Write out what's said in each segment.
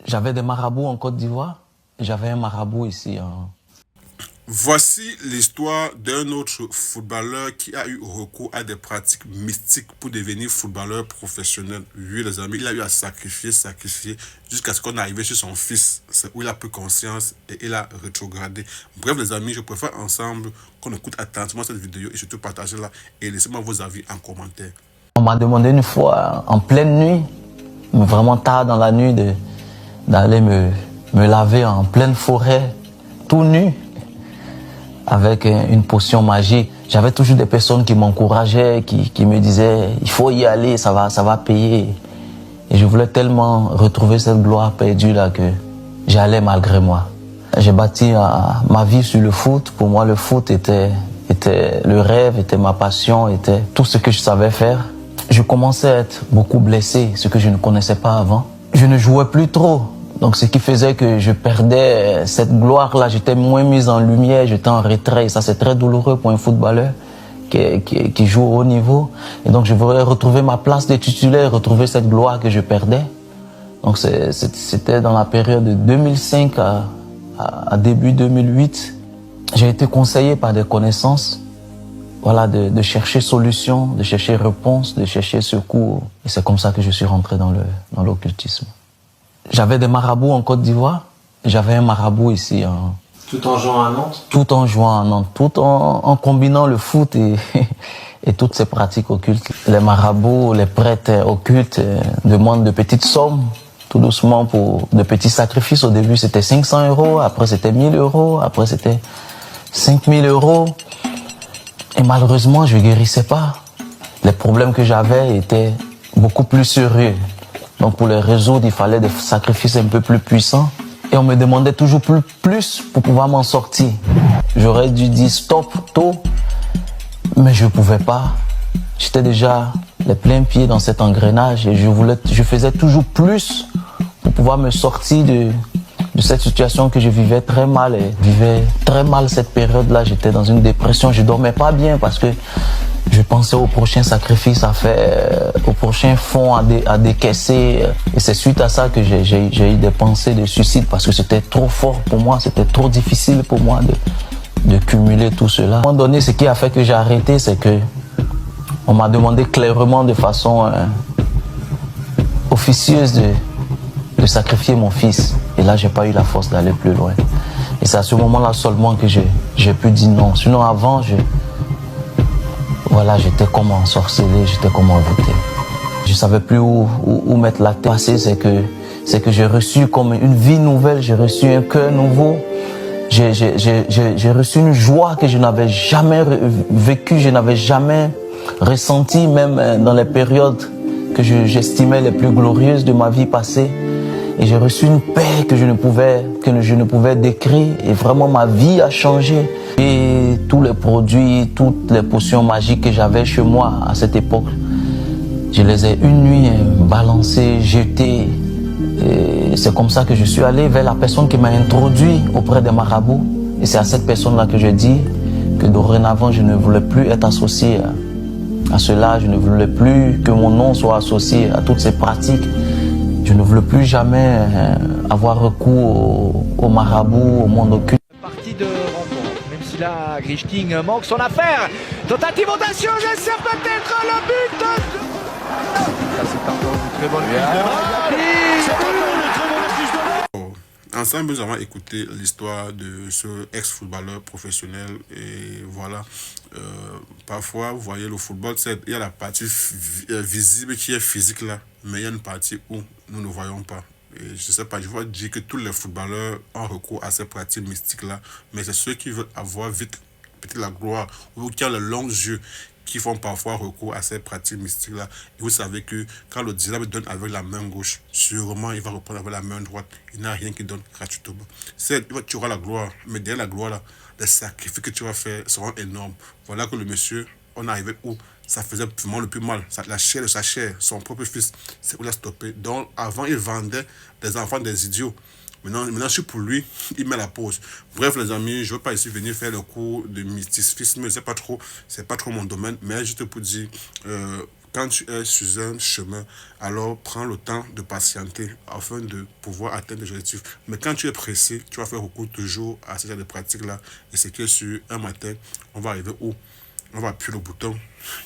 J'avais des marabouts en Côte d'Ivoire et j'avais un marabout ici. Voici l'histoire d'un autre footballeur qui a eu recours à des pratiques mystiques pour devenir footballeur professionnel. Oui, les amis, il a eu à sacrifier, jusqu'à ce qu'on arrive chez son fils. C'est où il a pris conscience et il a rétrogradé. Bref, les amis, je préfère ensemble qu'on écoute attentivement cette vidéo et surtout partagez-la et laissez-moi vos avis en commentaire. On m'a demandé une fois, en pleine nuit, mais vraiment tard dans la nuit, d'aller me laver en pleine forêt, tout nu, avec une potion magique. J'avais toujours des personnes qui m'encourageaient, qui me disaient « il faut y aller, ça va payer ». Et je voulais tellement retrouver cette gloire perdue là que j'allais malgré moi. J'ai bâti ma vie sur le foot. Pour moi, le foot était le rêve, était ma passion, était tout ce que je savais faire. Je commençais à être beaucoup blessé, ce que je ne connaissais pas avant. Je ne jouais plus trop. Donc ce qui faisait que je perdais cette gloire-là, j'étais moins mis en lumière, j'étais en retrait. Et ça, c'est très douloureux pour un footballeur qui joue au haut niveau. Et donc je voulais retrouver ma place de titulaire, retrouver cette gloire que je perdais. Donc c'était dans la période de 2005 à début 2008. J'ai été conseillé par des connaissances, voilà, de chercher solution, de chercher réponse, de chercher secours. Et c'est comme ça que je suis rentré dans l'occultisme. J'avais des marabouts en Côte d'Ivoire, j'avais un marabout ici. Tout en jouant à Nantes? Tout en jouant à Nantes, tout en combinant le foot et toutes ces pratiques occultes. Les marabouts, les prêtres occultes demandent de petites sommes, tout doucement, pour de petits sacrifices. Au début, c'était 500 €, après c'était 1000 €, après c'était 5000 €. Et malheureusement, je ne guérissais pas. Les problèmes que j'avais étaient beaucoup plus sérieux. Donc pour les résoudre, il fallait des sacrifices un peu plus puissants. Et on me demandait toujours plus pour pouvoir m'en sortir. J'aurais dû dire stop tôt, mais je ne pouvais pas. J'étais déjà les pleins pieds dans cet engrenage et je faisais toujours plus pour pouvoir me sortir de cette situation que je vivais très mal. Et vivais très mal cette période-là. J'étais dans une dépression, je ne dormais pas bien parce que je pensais au prochain sacrifice à faire, au prochain fonds à décaisser. Et c'est suite à ça que j'ai eu des pensées de suicide parce que c'était trop fort pour moi, c'était trop difficile pour moi de cumuler tout cela. À un moment donné, ce qui a fait que j'ai arrêté, c'est que on m'a demandé clairement de façon officieuse de sacrifier mon fils. Et là, j'ai pas eu la force d'aller plus loin. Et c'est à ce moment-là seulement que j'ai pu dire non. Sinon, avant, voilà, j'étais comme ensorcelé, j'étais comme envoûté. Je savais plus où mettre la tête. C'est que j'ai reçu comme une vie nouvelle, j'ai reçu un cœur nouveau. J'ai reçu une joie que je n'avais jamais vécue, je n'avais jamais ressenti, même dans les périodes que j'estimais les plus glorieuses de ma vie passée. Et j'ai reçu une paix que je ne pouvais décrire. Et vraiment, ma vie a changé. Et tous les produits, toutes les potions magiques que j'avais chez moi à cette époque, je les ai une nuit balancées, jetées. Et c'est comme ça que je suis allé vers la personne qui m'a introduit auprès des marabouts. Et c'est à cette personne-là que je dis que dorénavant, je ne voulais plus être associé à cela. Je ne voulais plus que mon nom soit associé à toutes ces pratiques. Je ne voulais plus jamais avoir recours au marabout, au monde occulte. Partie de rencontre, même si là, Grichting manque son affaire. Tentative audacieuse, et c'est peut-être le but. Là, c'est encore une très bonne Ensemble, nous avons écouté l'histoire de ce ex-footballeur professionnel et voilà, parfois, vous voyez, le football, il y a la partie visible qui est physique là, mais il y a une partie où nous ne voyons pas. Et je ne sais pas, je veux dire que tous les footballeurs ont recours à ces pratiques mystiques là, mais c'est ceux qui veulent avoir vite peut-être la gloire ou qui ont les longs yeux qui font parfois recours à ces pratiques mystiques-là. Et vous savez que quand le diable donne avec la main gauche, sûrement il va reprendre avec la main droite. Il n'y a rien qui donne gratuitement. Tu auras la gloire, mais derrière la gloire, les sacrifices que tu vas faire seront énormes. Voilà que le monsieur, on est arrivé où ça faisait vraiment le plus mal. La chair de sa chair, son propre fils, c'est où il a stoppé. Donc avant, il vendait des enfants des idiots. Maintenant, je suis pour lui, il met la pause. Bref, les amis, je ne veux pas ici venir faire le cours de mysticisme, c'est pas trop mon domaine, mais juste pour dire quand tu es sur un chemin, alors prends le temps de patienter afin de pouvoir atteindre les objectifs. Mais quand tu es pressé, tu vas faire recours toujours à ce genre de pratiques-là. Et c'est que sur un matin, on va arriver où on va appuyer le bouton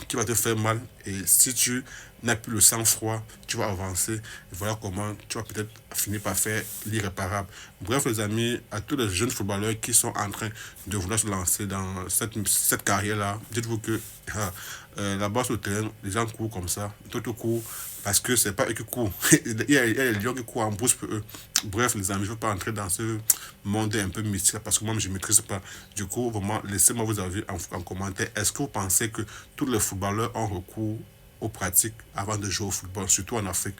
qui va te faire mal. Et si tu n'as plus le sang-froid, tu vas avancer. Et voilà comment tu vas peut-être finir par faire l'irréparable. Bref, les amis, à tous les jeunes footballeurs qui sont en train de vouloir se lancer dans cette carrière-là, dites-vous que là-bas sur le terrain, les gens courent comme ça. D'autres courent parce que c'est pas eux qui courent. Il y a les lions qui courent en brousse pour eux. Bref, les amis, je ne veux pas entrer dans ce monde un peu mystique parce que moi, je ne maîtrise pas. Du coup, vraiment, laissez-moi vous avis en commentaire. Est-ce que vous pensez que tous les footballeurs ont recours aux pratiques avant de jouer au football, surtout en Afrique?